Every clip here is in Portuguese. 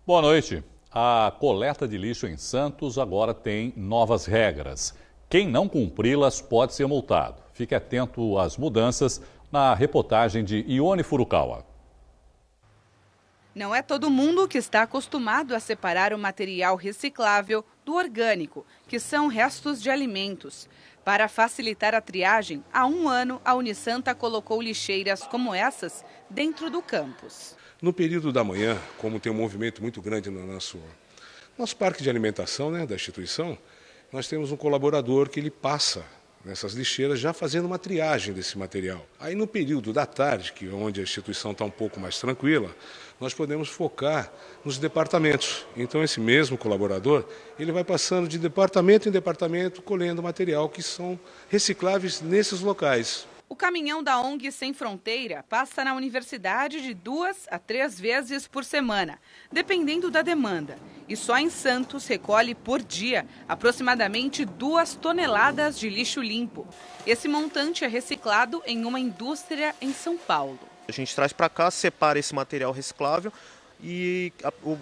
Boa noite. A coleta de lixo em Santos agora tem novas regras. Quem não cumpri-las pode ser multado. Fique atento às mudanças na reportagem de Ione Furukawa. Não é todo mundo que está acostumado a separar o material reciclável do orgânico, que são restos de alimentos. Para facilitar a triagem, há 1 ano a Unisanta colocou lixeiras como essas dentro do campus. No período da manhã, como tem um movimento muito grande no nosso parque de alimentação, da instituição, nós temos um colaborador que ele passa nessas lixeiras já fazendo uma triagem desse material. Aí no período da tarde, que é onde a instituição está um pouco mais tranquila, nós podemos focar nos departamentos. Então esse mesmo colaborador, ele vai passando de departamento em departamento, colhendo material que são recicláveis nesses locais. O caminhão da ONG Sem Fronteira passa na universidade de 2 a 3 vezes por semana, dependendo da demanda. E só em Santos recolhe por dia aproximadamente 2 toneladas de lixo limpo. Esse montante é reciclado em uma indústria em São Paulo. A gente traz para cá, separa esse material reciclável e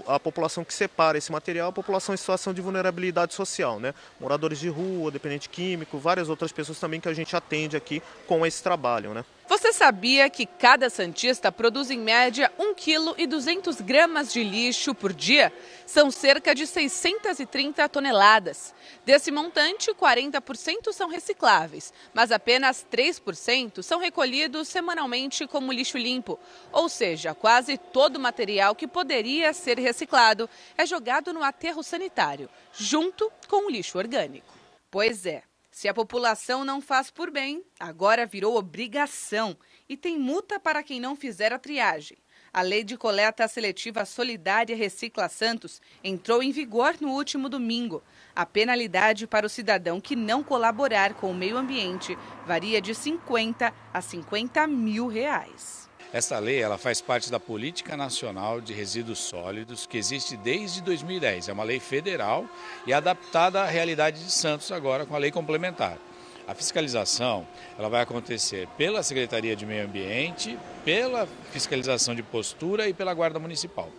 a população que separa esse material é a população em situação de vulnerabilidade social, Moradores de rua, dependente químico, várias outras pessoas também que a gente atende aqui com esse trabalho, Você sabia que cada santista produz em média 1,2 kg de lixo por dia? São cerca de 630 toneladas. Desse montante, 40% são recicláveis, mas apenas 3% são recolhidos semanalmente como lixo limpo. Ou seja, quase todo o material que poderia ser reciclado é jogado no aterro sanitário, junto com o lixo orgânico. Pois é. Se a população não faz por bem, agora virou obrigação e tem multa para quem não fizer a triagem. A Lei de Coleta Seletiva Solidária Recicla Santos entrou em vigor no último domingo. A penalidade para o cidadão que não colaborar com o meio ambiente varia de 50 a 50 mil reais. Esta lei ela faz parte da Política Nacional de Resíduos Sólidos, que existe desde 2010. É uma lei federal e adaptada à realidade de Santos agora com a lei complementar. A fiscalização ela vai acontecer pela Secretaria de Meio Ambiente, pela fiscalização de postura e pela Guarda Municipal.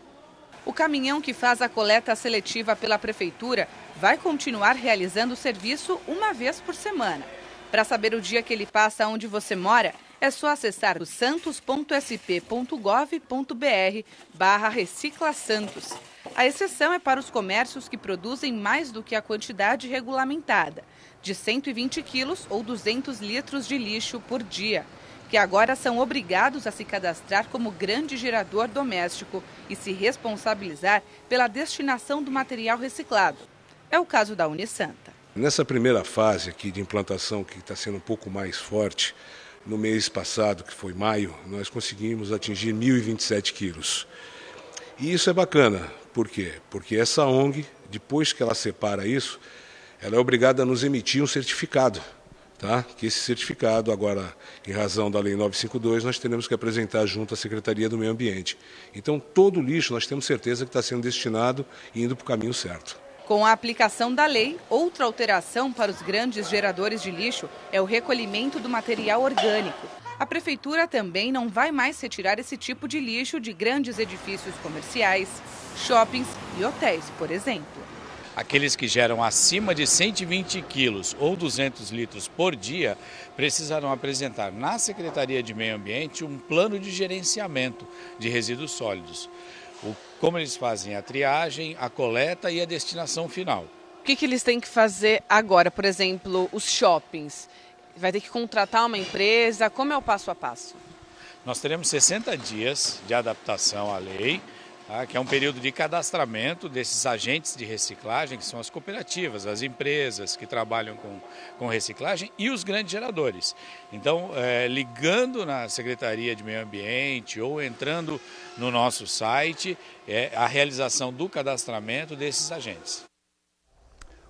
O caminhão que faz a coleta seletiva pela Prefeitura vai continuar realizando o serviço uma vez por semana. Para saber o dia que ele passa onde você mora, é só acessar o santos.sp.gov.br/reciclasantos. A exceção é para os comércios que produzem mais do que a quantidade regulamentada, de 120 quilos ou 200 litros de lixo por dia, que agora são obrigados a se cadastrar como grande gerador doméstico e se responsabilizar pela destinação do material reciclado. É o caso da Unisanta. Nessa primeira fase aqui de implantação, que está sendo um pouco mais forte, no mês passado, que foi maio, nós conseguimos atingir 1.027 quilos. E isso é bacana. Por quê? Porque essa ONG, depois que ela separa isso, ela é obrigada a nos emitir um certificado. Que esse certificado, agora, em razão da Lei 952, nós teremos que apresentar junto à Secretaria do Meio Ambiente. Então, todo o lixo, nós temos certeza que está sendo destinado e indo para o caminho certo. Com a aplicação da lei, outra alteração para os grandes geradores de lixo é o recolhimento do material orgânico. A Prefeitura também não vai mais retirar esse tipo de lixo de grandes edifícios comerciais, shoppings e hotéis, por exemplo. Aqueles que geram acima de 120 quilos ou 200 litros por dia precisarão apresentar na Secretaria de Meio Ambiente um plano de gerenciamento de resíduos sólidos. Como eles fazem a triagem, a coleta e a destinação final. O que eles têm que fazer agora? Por exemplo, os shoppings. Vai ter que contratar uma empresa? Como é o passo a passo? Nós teremos 60 dias de adaptação à lei, que é um período de cadastramento desses agentes de reciclagem, que são as cooperativas, as empresas que trabalham com reciclagem e os grandes geradores. Então, ligando na Secretaria de Meio Ambiente ou entrando no nosso site, a realização do cadastramento desses agentes.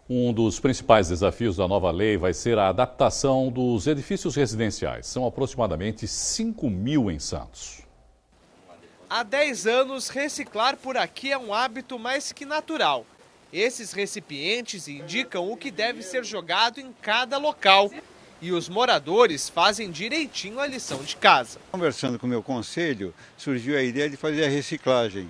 Um dos principais desafios da nova lei vai ser a adaptação dos edifícios residenciais. São aproximadamente 5.000 em Santos. Há 10 anos, reciclar por aqui é um hábito mais que natural. Esses recipientes indicam o que deve ser jogado em cada local. E os moradores fazem direitinho a lição de casa. Conversando com o meu conselho, surgiu a ideia de fazer a reciclagem.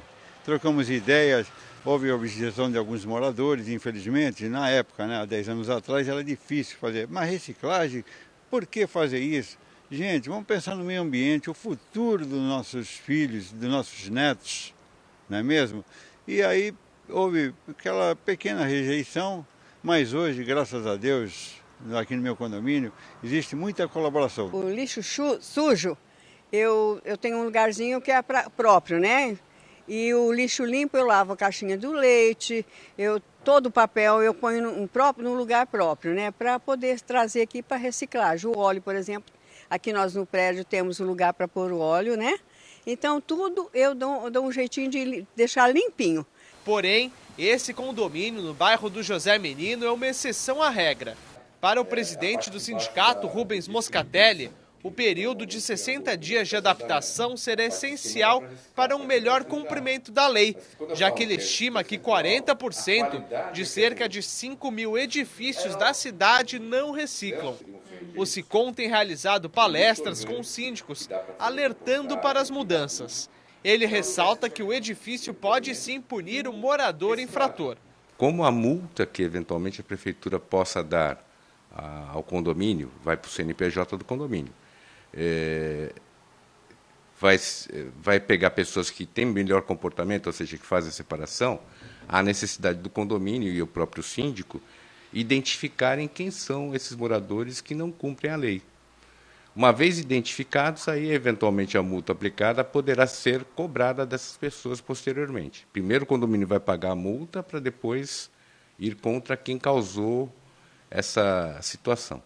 trocamos ideias, houve objeção de alguns moradores, infelizmente, na época, né, há 10 anos atrás, era difícil fazer. Mas reciclagem, por que fazer isso? Gente, vamos pensar no meio ambiente, o futuro dos nossos filhos, dos nossos netos, não é mesmo? E aí houve aquela pequena rejeição, mas hoje, graças a Deus, aqui no meu condomínio, existe muita colaboração. O lixo sujo, eu tenho um lugarzinho que é próprio, né? E o lixo limpo eu lavo a caixinha do leite, todo o papel eu ponho num lugar próprio, né? Para poder trazer aqui para reciclagem. O óleo, por exemplo, aqui nós no prédio temos um lugar para pôr o óleo, né? Então tudo eu dou um jeitinho de deixar limpinho. Porém, esse condomínio no bairro do José Menino é uma exceção à regra. Para o presidente do sindicato, Rubens Moscatelli, o período de 60 dias de adaptação será essencial para um melhor cumprimento da lei, já que ele estima que 40% de cerca de 5 mil edifícios da cidade não reciclam. O SICOM tem realizado palestras com síndicos, alertando para as mudanças. Ele ressalta que o edifício pode sim punir o morador infrator. Como a multa que eventualmente a prefeitura possa dar ao condomínio vai para o CNPJ do condomínio. Vai pegar pessoas que têm melhor comportamento, ou seja, que fazem a separação, há necessidade do condomínio e o próprio síndico identificarem quem são esses moradores que não cumprem a lei. Uma vez identificados, aí eventualmente a multa aplicada poderá ser cobrada dessas pessoas posteriormente. Primeiro o condomínio vai pagar a multa para depois ir contra quem causou essa situação.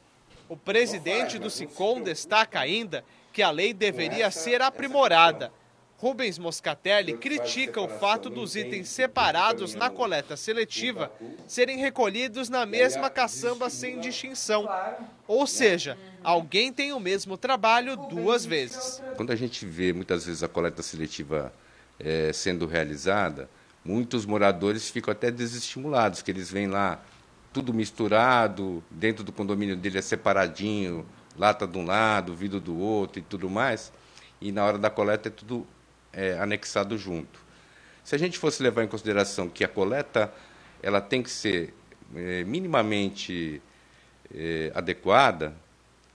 O presidente do SICOM destaca ainda que a lei deveria ser aprimorada. Rubens Moscatelli critica o fato dos itens separados na coleta seletiva serem recolhidos na mesma caçamba sem distinção. Ou seja, alguém tem o mesmo trabalho duas vezes. Quando a gente vê muitas vezes a coleta seletiva sendo realizada, muitos moradores ficam até desestimulados, que eles veem lá tudo misturado, dentro do condomínio dele é separadinho, lata de um lado, vidro do outro e tudo mais, e na hora da coleta é tudo anexado junto. Se a gente fosse levar em consideração que a coleta ela tem que ser minimamente adequada,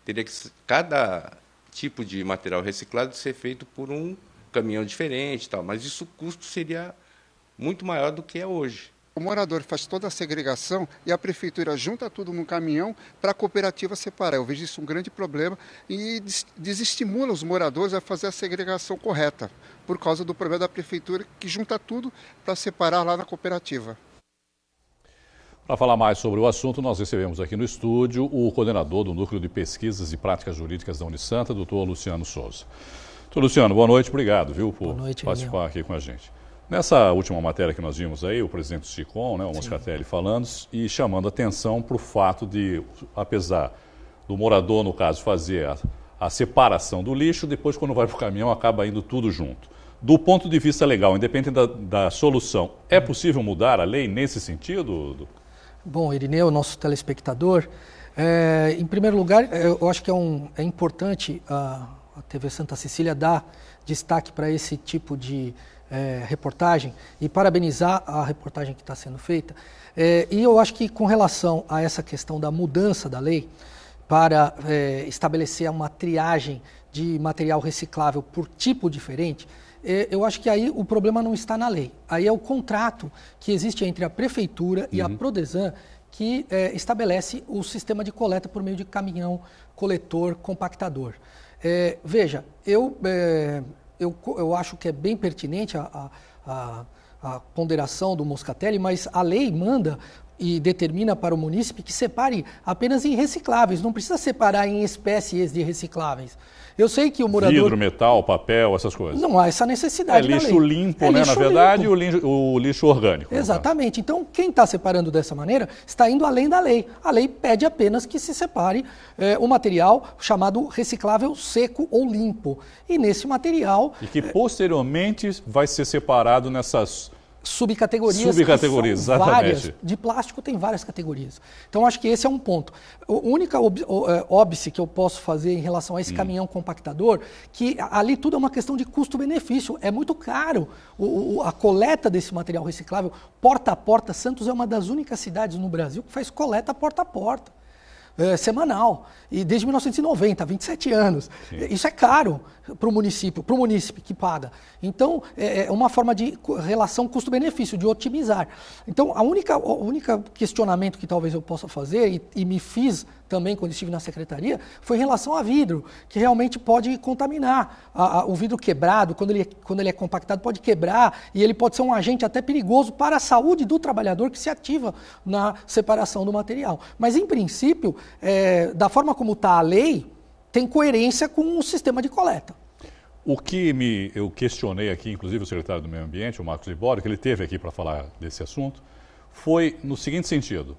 teria que cada tipo de material reciclado ser feito por um caminhão diferente, tal, mas isso o custo seria muito maior do que é hoje. O morador faz toda a segregação e a prefeitura junta tudo num caminhão para a cooperativa separar. Eu vejo isso um grande problema e desestimula os moradores a fazer a segregação correta, por causa do problema da prefeitura que junta tudo para separar lá na cooperativa. Para falar mais sobre o assunto, nós recebemos aqui no estúdio o coordenador do Núcleo de Pesquisas e Práticas Jurídicas da Unisanta, doutor Luciano Souza. Doutor Luciano, boa noite, obrigado, viu, por participar aqui com a gente. Nessa última matéria que nós vimos aí, o presidente do SICOM, né, o Moscatelli, falando e chamando atenção para o fato de, apesar do morador, no caso, fazer a separação do lixo, depois quando vai para o caminhão acaba indo tudo junto. Do ponto de vista legal, independente da solução, é possível mudar a lei nesse sentido? Bom, Irineu, nosso telespectador, em primeiro lugar, eu acho que é importante a TV Santa Cecília dar destaque para esse tipo de reportagem e parabenizar a reportagem que está sendo feita. E eu acho que com relação a essa questão da mudança da lei para estabelecer uma triagem de material reciclável por tipo diferente, eu acho que aí o problema não está na lei. Aí é o contrato que existe entre a Prefeitura e a Prodesan que estabelece o sistema de coleta por meio de caminhão coletor compactador. Veja, eu acho que é bem pertinente a ponderação do Moscatelli, mas a lei manda e determina para o munícipe que separe apenas em recicláveis, não precisa separar em espécies de recicláveis. Eu sei que o morador... Vidro, metal, papel, essas coisas. Não há essa necessidade na lei. Lixo limpo, né, na verdade, e o lixo orgânico. Exatamente. Então, quem está separando dessa maneira está indo além da lei. A lei pede apenas que se separe o material chamado reciclável seco ou limpo. E nesse material... E que posteriormente vai ser separado nessas subcategorias. Subcategorias, exatamente. Várias. De plástico tem várias categorias. Então, acho que esse é um ponto. O única óbice que eu posso fazer em relação a esse caminhão compactador, que ali tudo é uma questão de custo-benefício. É muito caro a coleta desse material reciclável. Porta a porta, Santos é uma das únicas cidades no Brasil que faz coleta porta a porta. Semanal, e desde 1990, 27 anos. Sim. Isso é caro para o município que paga. Então, é uma forma de relação custo-benefício, de otimizar. Então, o único questionamento que talvez eu possa fazer, e me fiz também quando estive na secretaria, foi em relação a vidro, que realmente pode contaminar. O vidro quebrado, quando ele é compactado, pode quebrar, e ele pode ser um agente até perigoso para a saúde do trabalhador que se ativa na separação do material. Mas, em princípio, da forma como está a lei, tem coerência com o sistema de coleta. O que eu questionei aqui, inclusive o secretário do Meio Ambiente, o Marcos Libório, que ele teve aqui para falar desse assunto, foi no seguinte sentido: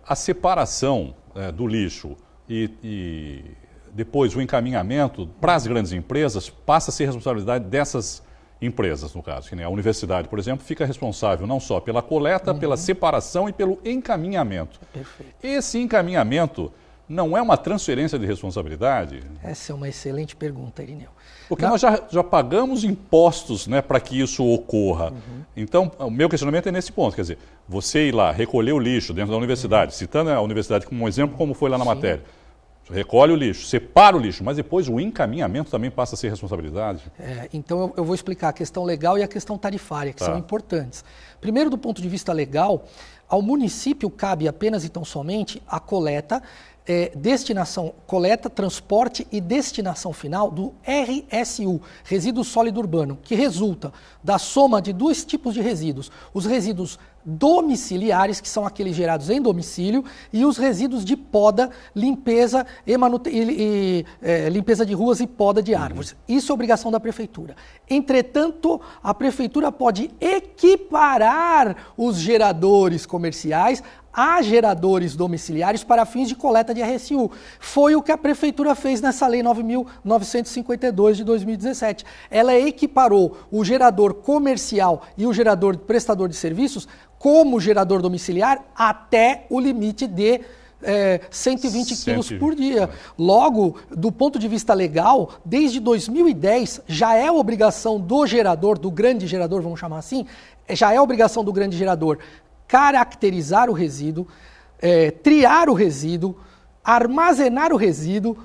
a separação do lixo e depois o encaminhamento para as grandes empresas passa a ser responsabilidade dessas empresas, no caso. Que nem a universidade, por exemplo, fica responsável não só pela coleta, pela separação e pelo encaminhamento. Perfeito. Esse encaminhamento não é uma transferência de responsabilidade? Essa é uma excelente pergunta, Irineu. Porque nós já pagamos impostos, né, para que isso ocorra. Então, o meu questionamento é nesse ponto. Quer dizer, você ir lá, recolher o lixo dentro da universidade, citando a universidade como um exemplo, como foi lá na matéria. Recolhe o lixo, separa o lixo, mas depois o encaminhamento também passa a ser responsabilidade? Então eu vou explicar a questão legal e a questão tarifária, que são importantes. Primeiro, do ponto de vista legal, ao município cabe apenas e tão somente a coleta, coleta, transporte e destinação final do RSU, resíduo sólido urbano, que resulta da soma de dois tipos de resíduos: os resíduos domiciliares, que são aqueles gerados em domicílio, e os resíduos de poda, limpeza limpeza de ruas e poda de árvores. Isso é obrigação da prefeitura. Entretanto, a prefeitura pode equiparar os geradores comerciais a geradores domiciliares para fins de coleta de RSU. Foi o que a prefeitura fez nessa lei 9.952 de 2017. Ela equiparou o gerador comercial e o gerador prestador de serviços como gerador domiciliar até o limite de 120 quilos por dia. Logo, do ponto de vista legal, desde 2010 já é obrigação do gerador, do grande gerador, vamos chamar assim, já é obrigação do grande gerador caracterizar o resíduo, triar o resíduo, armazenar o resíduo,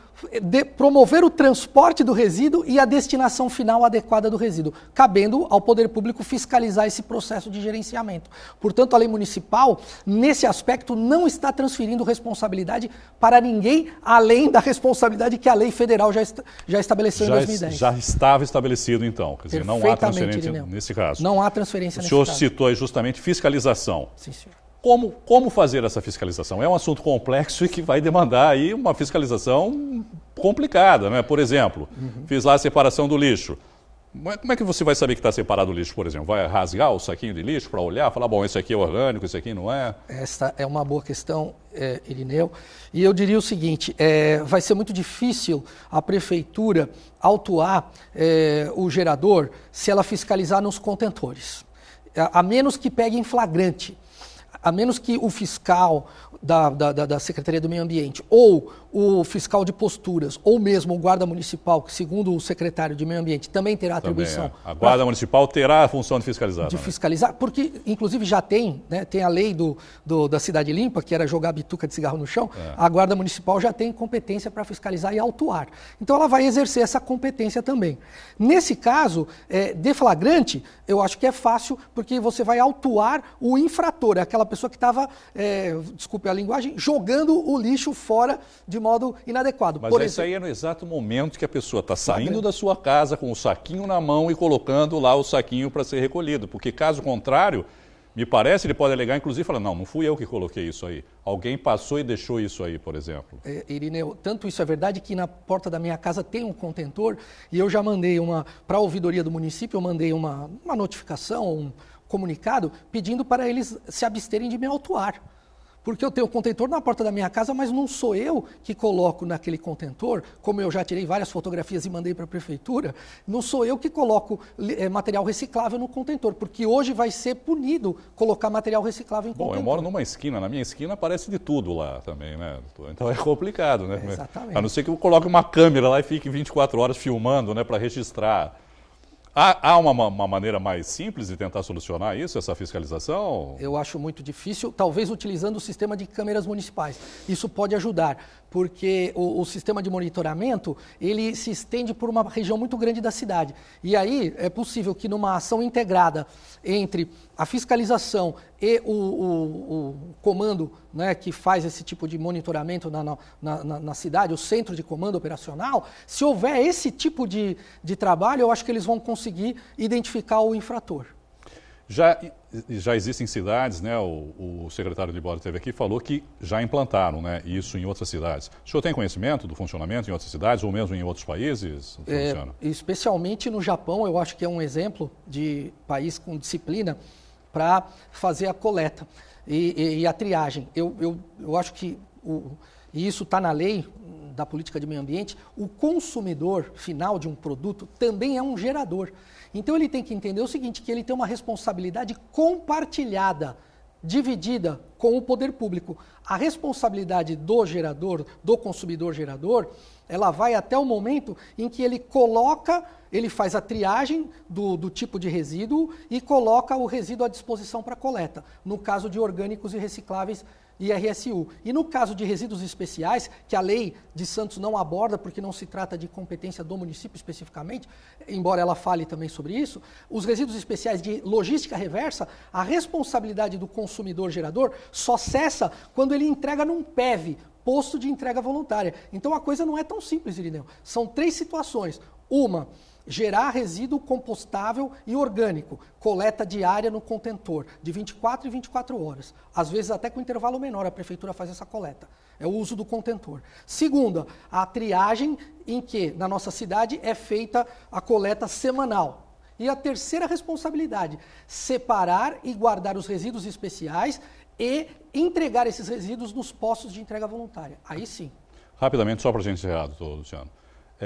promover o transporte do resíduo e a destinação final adequada do resíduo, cabendo ao poder público fiscalizar esse processo de gerenciamento. Portanto, a lei municipal, nesse aspecto, não está transferindo responsabilidade para ninguém, além da responsabilidade que a lei federal já estabeleceu em 2010. Já estava estabelecido, então. Quer dizer, não há transferência nesse caso. Não há transferência nesse caso. O senhor citou aí justamente fiscalização. Sim, senhor. Como fazer essa fiscalização? É um assunto complexo e que vai demandar aí uma fiscalização complicada, né? Por exemplo, fiz lá a separação do lixo. Como é que você vai saber que está separado o lixo, por exemplo? Vai rasgar o saquinho de lixo para olhar, falar, bom, esse aqui é orgânico, esse aqui não é? Essa é uma boa questão, Irineu. E eu diria o seguinte, vai ser muito difícil a prefeitura autuar o gerador se ela fiscalizar nos contentores. A menos que pegue em flagrante. A menos que o fiscal da Secretaria do Meio Ambiente ou o fiscal de posturas ou mesmo o guarda municipal, que segundo o secretário de Meio Ambiente também terá atribuição. A guarda municipal terá a função de fiscalizar. De fiscalizar, porque inclusive já tem, né, tem a lei da Cidade Limpa, que era jogar bituca de cigarro no chão, a guarda municipal já tem competência para fiscalizar e autuar. Então ela vai exercer essa competência também. Nesse caso, de flagrante, eu acho que é fácil, porque você vai autuar o infrator, aquela pessoa que estava, desculpe a linguagem, jogando o lixo fora de modo inadequado. Mas isso aí é no exato momento que a pessoa está saindo da sua casa com o saquinho na mão e colocando lá o saquinho para ser recolhido, porque caso contrário, me parece, ele pode alegar, inclusive, falar, não fui eu que coloquei isso aí. Alguém passou e deixou isso aí, por exemplo. Irineu, tanto isso é verdade que na porta da minha casa tem um contentor e eu já mandei para a ouvidoria do município, eu mandei uma notificação, um comunicado, pedindo para eles se absterem de me autuar. Porque eu tenho o contentor na porta da minha casa, mas não sou eu que coloco naquele contentor, como eu já tirei várias fotografias e mandei para a prefeitura, não sou eu que coloco material reciclável no contentor, porque hoje vai ser punido colocar material reciclável em contentor. Bom, eu moro numa esquina, na minha esquina aparece de tudo lá também, né? Então é complicado, né? Exatamente. A não ser que eu coloque uma câmera lá e fique 24 horas filmando, né, para registrar. Há uma maneira mais simples de tentar solucionar isso, essa fiscalização? Eu acho muito difícil, talvez utilizando o sistema de câmeras municipais. Isso pode ajudar, porque o sistema de monitoramento, ele se estende por uma região muito grande da cidade. E aí é possível que numa ação integrada entre a fiscalização e o comando, né, que faz esse tipo de monitoramento na cidade, o centro de comando operacional, se houver esse tipo de trabalho, eu acho que eles vão conseguir identificar o infrator. Já existem cidades, né, o secretário de Bora esteve aqui e falou que já implantaram, né, isso em outras cidades. O senhor tem conhecimento do funcionamento em outras cidades ou mesmo em outros países? Especialmente no Japão, eu acho que é um exemplo de país com disciplina para fazer a coleta e a triagem. Eu acho que, e isso está na lei da política de meio ambiente, o consumidor final de um produto também é um gerador. Então ele tem que entender o seguinte, que ele tem uma responsabilidade compartilhada, dividida com o poder público. A responsabilidade do gerador, do consumidor gerador, ela vai até o momento em que ele faz a triagem do tipo de resíduo e coloca o resíduo à disposição para coleta, no caso de orgânicos e recicláveis IRSU. E no caso de resíduos especiais, que a lei de Santos não aborda, porque não se trata de competência do município especificamente, embora ela fale também sobre isso, os resíduos especiais de logística reversa, a responsabilidade do consumidor gerador só cessa quando ele entrega num PEV, posto de entrega voluntária. Então a coisa não é tão simples, Irineu. São 3 situações. Uma, gerar resíduo compostável e orgânico, coleta diária no contentor, de 24 em 24 horas. Às vezes até com intervalo menor a prefeitura faz essa coleta. É o uso do contentor. Segunda, a triagem em que, na nossa cidade, é feita a coleta semanal. E a terceira responsabilidade, separar e guardar os resíduos especiais e entregar esses resíduos nos postos de entrega voluntária. Aí sim. Rapidamente, só para a gente encerrar, doutor Luciano.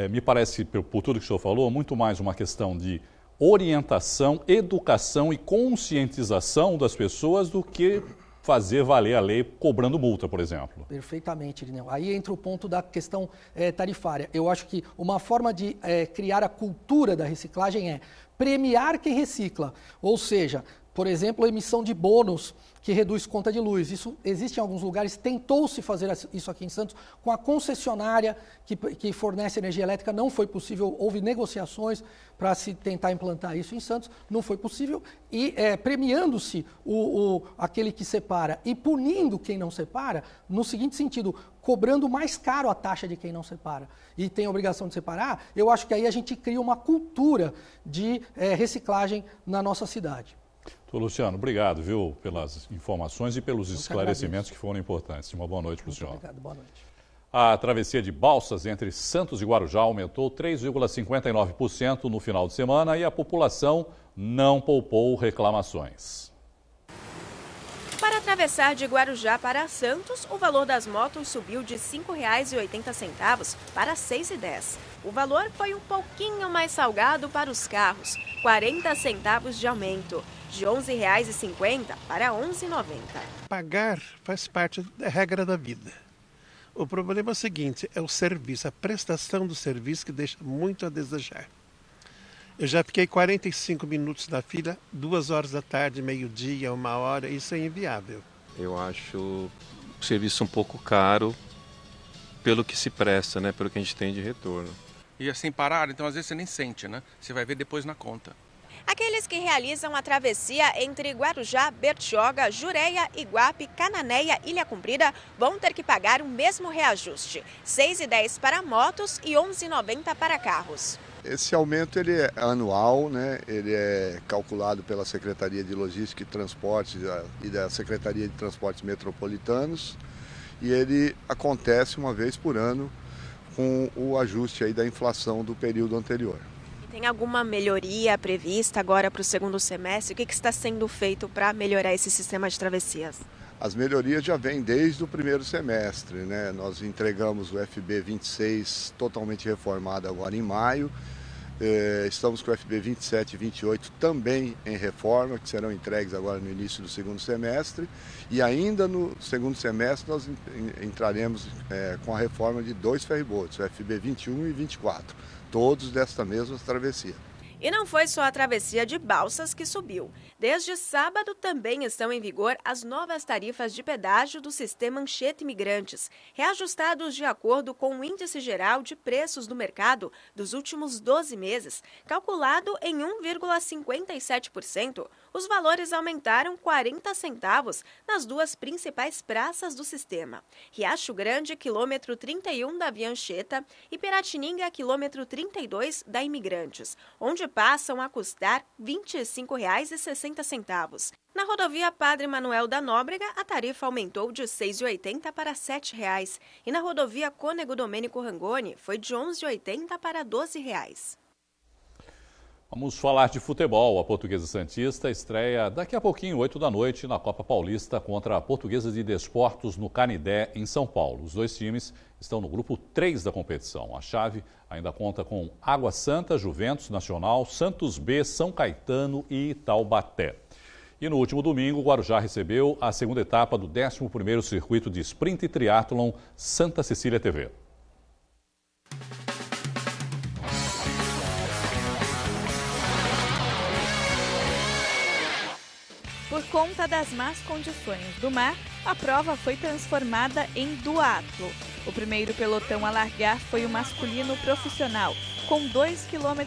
Me parece, por tudo que o senhor falou, muito mais uma questão de orientação, educação e conscientização das pessoas do que fazer valer a lei cobrando multa, por exemplo. Perfeitamente, Irineu. Aí entra o ponto da questão tarifária. Eu acho que uma forma de criar a cultura da reciclagem é premiar quem recicla, ou seja, por exemplo, a emissão de bônus que reduz conta de luz. Isso existe em alguns lugares, tentou-se fazer isso aqui em Santos, com a concessionária que fornece energia elétrica, não foi possível, houve negociações para se tentar implantar isso em Santos, não foi possível, e premiando-se aquele que separa e punindo quem não separa, no seguinte sentido, cobrando mais caro a taxa de quem não separa e tem a obrigação de separar, eu acho que aí a gente cria uma cultura de reciclagem na nossa cidade. Doutor Luciano, obrigado, viu, pelas informações e pelos esclarecimentos que foram importantes. Uma boa noite para o senhor. Obrigado, boa noite. A travessia de balsas entre Santos e Guarujá aumentou 3,59% no final de semana e a população não poupou reclamações. Para atravessar de Guarujá para Santos, o valor das motos subiu de R$ 5,80 para R$ 6,10. O valor foi um pouquinho mais salgado para os carros, 40 centavos de aumento, de R$ 11,50 para R$ 11,90. Pagar faz parte da regra da vida. O problema é o seguinte, é o serviço, a prestação do serviço que deixa muito a desejar. Eu já fiquei 45 minutos na fila, 2 horas da tarde, meio-dia, 1 hora, isso é inviável. Eu acho o serviço um pouco caro pelo que se presta, né, pelo que a gente tem de retorno. E é sem parar, então às vezes você nem sente, né? Você vai ver depois na conta. Aqueles que realizam a travessia entre Guarujá, Bertioga, Jureia, Iguape, Cananéia e Ilha Comprida vão ter que pagar o mesmo reajuste, R$ 6,10 para motos e R$ 11,90 para carros. Esse aumento ele é anual, né? Ele é calculado pela Secretaria de Logística e Transportes e da Secretaria de Transportes Metropolitanos e ele acontece uma vez por ano com o ajuste aí da inflação do período anterior. Tem alguma melhoria prevista agora para o segundo semestre? O que está sendo feito para melhorar esse sistema de travessias? As melhorias já vêm desde o primeiro semestre, né? Nós entregamos o FB 26 totalmente reformado agora em maio. Estamos com o FB 27 e 28 também em reforma, que serão entregues agora no início do segundo semestre. E ainda no segundo semestre nós entraremos com a reforma de 2 ferryboats, o FB 21 e 24, todos desta mesma travessia. E não foi só a travessia de Balsas que subiu. Desde sábado também estão em vigor as novas tarifas de pedágio do sistema Anchieta Imigrantes, reajustados de acordo com o Índice Geral de Preços do Mercado dos últimos 12 meses, calculado em 1,57%. Os valores aumentaram 40 centavos nas duas principais praças do sistema. Riacho Grande, quilômetro 31 da Via Anchieta, e Piratininga, quilômetro 32 da Imigrantes, onde passam a custar R$ 25,60. Na rodovia Padre Manuel da Nóbrega, a tarifa aumentou de R$ 6,80 para R$ 7,00. E na rodovia Cônego Domênico Rangoni, foi de R$ 11,80 para R$ 12,00. Vamos falar de futebol. A Portuguesa Santista estreia daqui a pouquinho, 8 da noite, na Copa Paulista contra a Portuguesa de Desportos no Canidé, em São Paulo. Os dois times estão no grupo 3 da competição. A chave ainda conta com Água Santa, Juventus, Nacional, Santos B, São Caetano e Taubaté. E no último domingo, o Guarujá recebeu a segunda etapa do 11º Circuito de Sprint e Triatlon Santa Cecília TV. Por conta das más condições do mar, a prova foi transformada em duatlo. O primeiro pelotão a largar foi o masculino profissional, com 2,5 km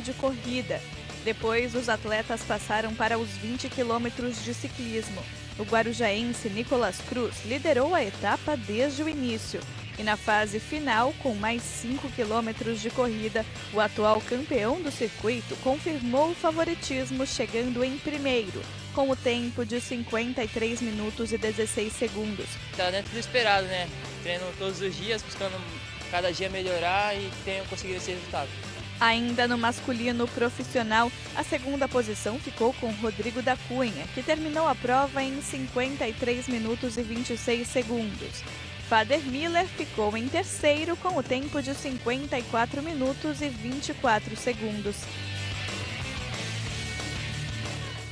de corrida. Depois, os atletas passaram para os 20 quilômetros de ciclismo. O guarujaense Nicolas Cruz liderou a etapa desde o início. E na fase final, com mais 5 quilômetros de corrida, o atual campeão do circuito confirmou o favoritismo, chegando em primeiro, com o tempo de 53 minutos e 16 segundos. Está dentro do esperado, né? Treino todos os dias, buscando cada dia melhorar e tenho conseguido esse resultado. Ainda no masculino profissional, a segunda posição ficou com Rodrigo da Cunha, que terminou a prova em 53 minutos e 26 segundos. Fader Miller ficou em terceiro com o tempo de 54 minutos e 24 segundos.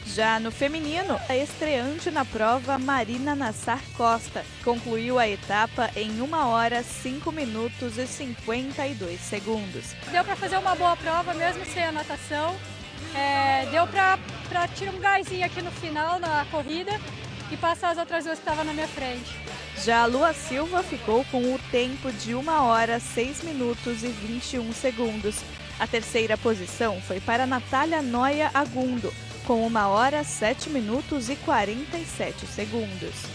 Já no feminino, a estreante na prova, Marina Nassar Costa, concluiu a etapa em 1 hora, 5 minutos e 52 segundos. Deu para fazer uma boa prova, mesmo sem a natação. Deu para tirar um gásinho aqui no final na corrida e passar as outras duas que estavam na minha frente. Já a Lua Silva ficou com o tempo de 1 hora, 6 minutos e 21 segundos. A terceira posição foi para Natália Noia Agundo, com 1 hora, 7 minutos e 47 segundos.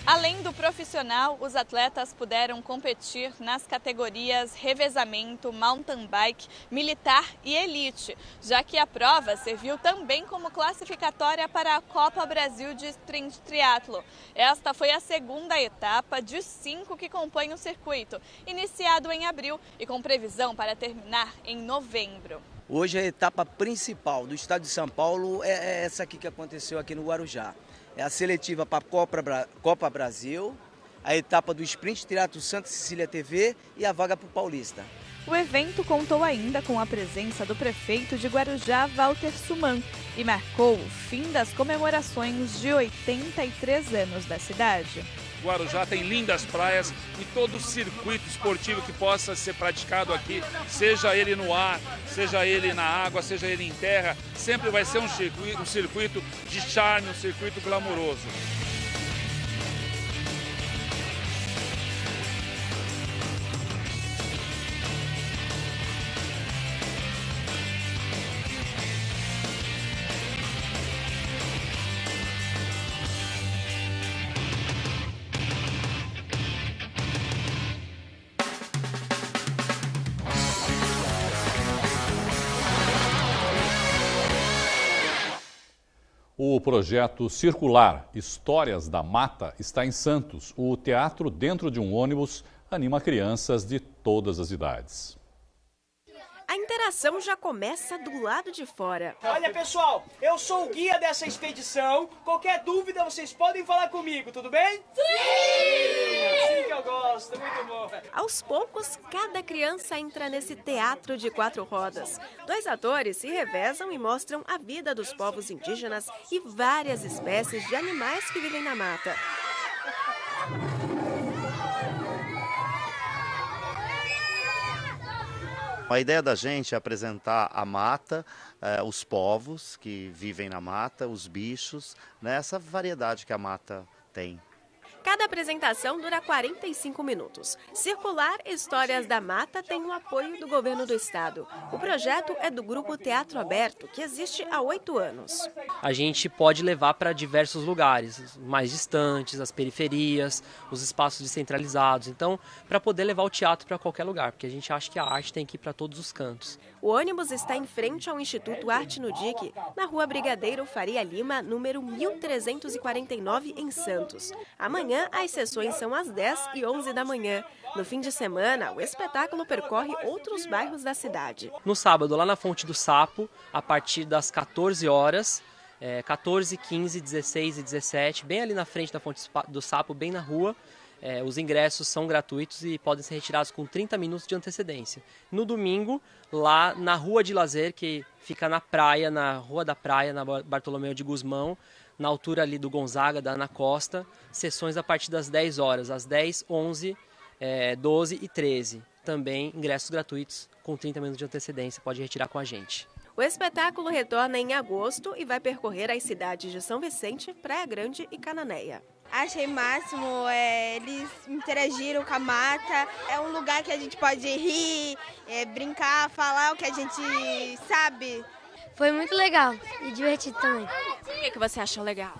Além do profissional, os atletas puderam competir nas categorias revezamento, mountain bike, militar e elite, já que a prova serviu também como classificatória para a Copa Brasil de Sprint Triatlo. Esta foi a segunda etapa de 5 que compõem o circuito, iniciado em abril e com previsão para terminar em novembro. Hoje a etapa principal do estado de São Paulo é essa aqui que aconteceu aqui no Guarujá. É a seletiva para a Copa Brasil, a etapa do Sprint Triatlo Santa Cecília TV e a vaga para o Paulista. O evento contou ainda com a presença do prefeito de Guarujá, Walter Suman, e marcou o fim das comemorações de 83 anos da cidade. Guarujá tem lindas praias e todo circuito esportivo que possa ser praticado aqui, seja ele no ar, seja ele na água, seja ele em terra, sempre vai ser um circuito de charme, um circuito glamouroso. O projeto Circular Histórias da Mata está em Santos. O teatro dentro de um ônibus anima crianças de todas as idades. A interação já começa do lado de fora. Olha, pessoal, eu sou o guia dessa expedição. Qualquer dúvida, vocês podem falar comigo, tudo bem? Sim! Assim que eu gosto, muito bom. Aos poucos, cada criança entra nesse teatro de 4 rodas. 2 atores se revezam e mostram a vida dos povos indígenas e várias espécies de animais que vivem na mata. A ideia da gente é apresentar a mata, os povos que vivem na mata, os bichos, né, essa variedade que a mata tem. Cada apresentação dura 45 minutos. Circular Histórias da Mata tem o apoio do governo do estado. O projeto é do Grupo Teatro Aberto, que existe há 8 anos. A gente pode levar para diversos lugares, mais distantes, as periferias, os espaços descentralizados. Então, para poder levar o teatro para qualquer lugar, porque a gente acha que a arte tem que ir para todos os cantos. O ônibus está em frente ao Instituto Arte no Dique, na Rua Brigadeiro Faria Lima, número 1349, em Santos. Amanhã, as sessões são às 10 e 11 da manhã. No fim de semana, o espetáculo percorre outros bairros da cidade. No sábado, lá na Fonte do Sapo, a partir das 14 horas, 14, 15, 16 e 17, bem ali na frente da Fonte do Sapo, bem na rua. Os ingressos são gratuitos e podem ser retirados com 30 minutos de antecedência. No domingo, lá na Rua de Lazer, que fica na praia, na Rua da Praia, na Bartolomeu de Gusmão, na altura ali do Gonzaga, da Ana Costa, sessões a partir das 10 horas, às 10, 11, 12 e 13. Também ingressos gratuitos com 30 minutos de antecedência, pode retirar com a gente. O espetáculo retorna em agosto e vai percorrer as cidades de São Vicente, Praia Grande e Cananéia. Achei máximo, eles interagiram com a mata, é um lugar que a gente pode rir, brincar, falar o que a gente sabe. Foi muito legal e divertido também. Por que você achou legal?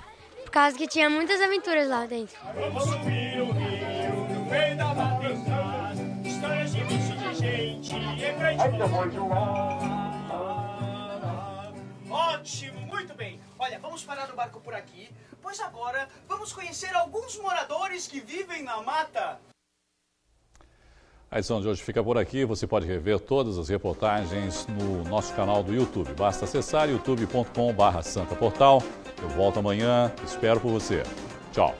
Por causa que tinha muitas aventuras lá dentro. Vamos subir o rio, no meio da mata, histórias de bicho de gente, em frente ao Ótimo, muito bem. Olha, vamos parar o barco por aqui, pois agora vamos conhecer alguns moradores que vivem na mata. A edição de hoje fica por aqui. Você pode rever todas as reportagens no nosso canal do YouTube. Basta acessar youtube.com/santaportal. Eu volto amanhã. Espero por você. Tchau.